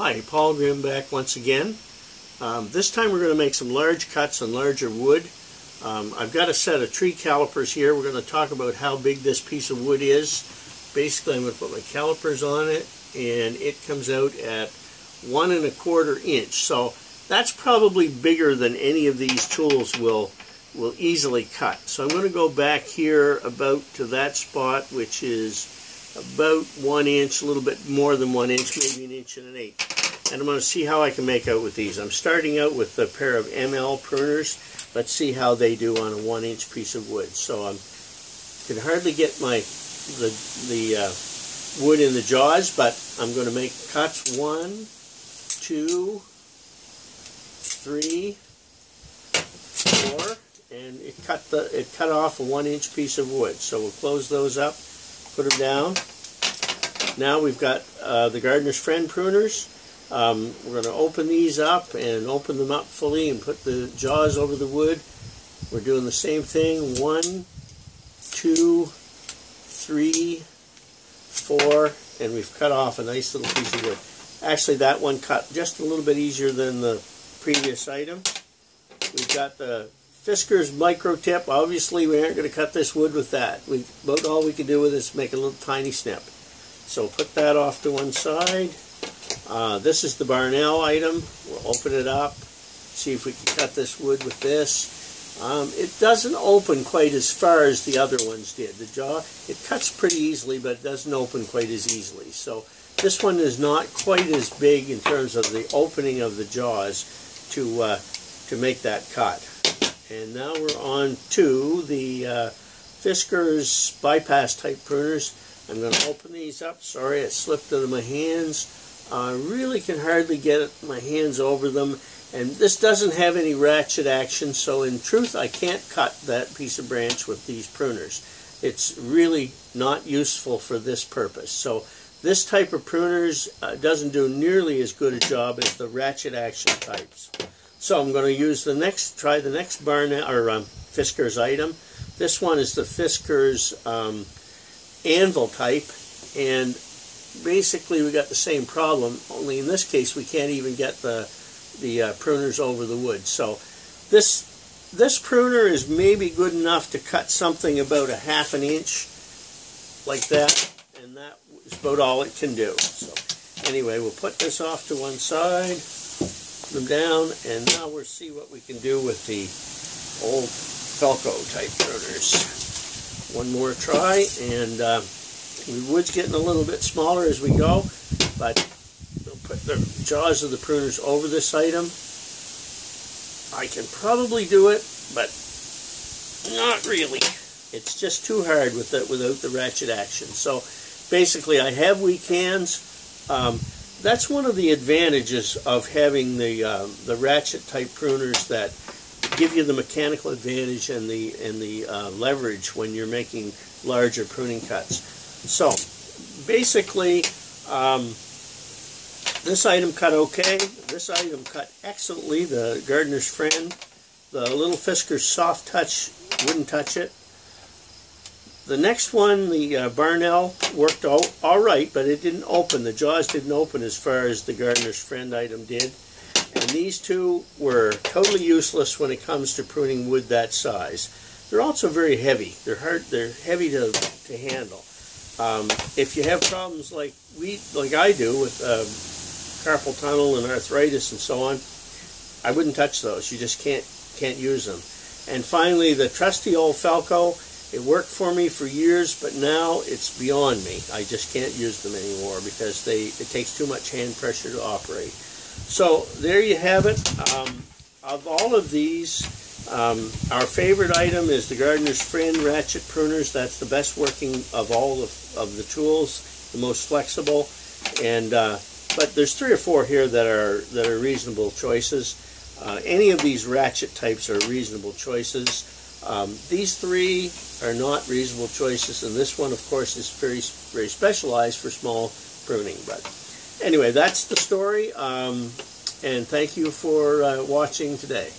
Hi, Paul Grimm back once again. This time we're going to make some large cuts on larger wood. I've got a set of tree calipers here. We're going to talk about how big this piece of wood is. Basically, I'm going to put my calipers on it, and it comes out at 1 1/4 inch. So that's probably bigger than any of these tools will easily cut. So I'm going to go back here about to that spot, which is about 1 inch, a little bit more than 1 inch, maybe 1 1/8 inches. And I'm going to see how I can make out with these. I'm starting out with a pair of Anvil pruners. Let's see how they do on a 1 inch piece of wood. So I can hardly get the wood in the jaws, but I'm going to make cuts 1, 2, 3, 4, and it cut off a 1 inch piece of wood. So we'll close those up, put them down. Now we've got the Gardener's Friend pruners. We're going to open these up and open them up fully and put the jaws over the wood. We're doing the same thing. 1, 2, 3, 4, and we've cut off a nice little piece of wood. Actually, that one cut just a little bit easier than the previous item. We've got the Fiskars micro tip. Obviously, we aren't going to cut this wood with that. About all we can do with it is make a little tiny snip. So put that off to one side. This is the Barnell item. We'll open it up, see if we can cut this wood with this. It doesn't open quite as far as the other ones did. The jaw, it cuts pretty easily, but it doesn't open quite as easily. So this one is not quite as big in terms of the opening of the jaws to make that cut. And now we're on to the Fiskars bypass type pruners. I'm going to open these up. Sorry, it slipped out of my hands. I really can hardly get my hands over them, and this doesn't have any ratchet action, so in truth I can't cut that piece of branch with these pruners. It's really not useful for this purpose. So this type of pruners doesn't do nearly as good a job as the ratchet action types. So I'm going to use try the next Barnell or Fiskars item. This one is the Fiskars Anvil type, and basically we got the same problem, only in this case we can't even get the pruners over the wood. So this pruner is maybe good enough to cut something about a 1/2 inch like that, and that is about all it can do. So anyway, we'll put this off to one side, put them down, and now we'll see what we can do with the old Falco type pruners. One more try, and the wood's getting a little bit smaller as we go, but we'll put the jaws of the pruners over this item. I can probably do it, but not really. It's just too hard without the ratchet action. So basically I have weak hands. That's one of the advantages of having the ratchet type pruners, that give you the mechanical advantage and the leverage when you're making larger pruning cuts. So basically this item cut okay. This item cut excellently. The Gardener's Friend, the little Fiskars Soft Touch, wouldn't touch it. The next one, the Barnell, worked all right, but it didn't open. The jaws didn't open as far as the Gardener's Friend item did. And these two were totally useless when it comes to pruning wood that size. They're also very heavy. They're heavy to handle. If you have problems like I do with carpal tunnel and arthritis and so on, I wouldn't touch those. You just can't use them. And finally, the trusty old Falco. It worked for me for years, but now it's beyond me. I just can't use them anymore because it takes too much hand pressure to operate. So there you have it. Of all of these, our favorite item is the Gardener's Friend ratchet pruners. That's the best working of all of the tools, the most flexible. And but there's 3 or 4 here that are reasonable choices. Any of these ratchet types are reasonable choices. These 3 are not reasonable choices, and this one, of course, is very specialized for small pruning. But anyway, that's the story, and thank you for watching today.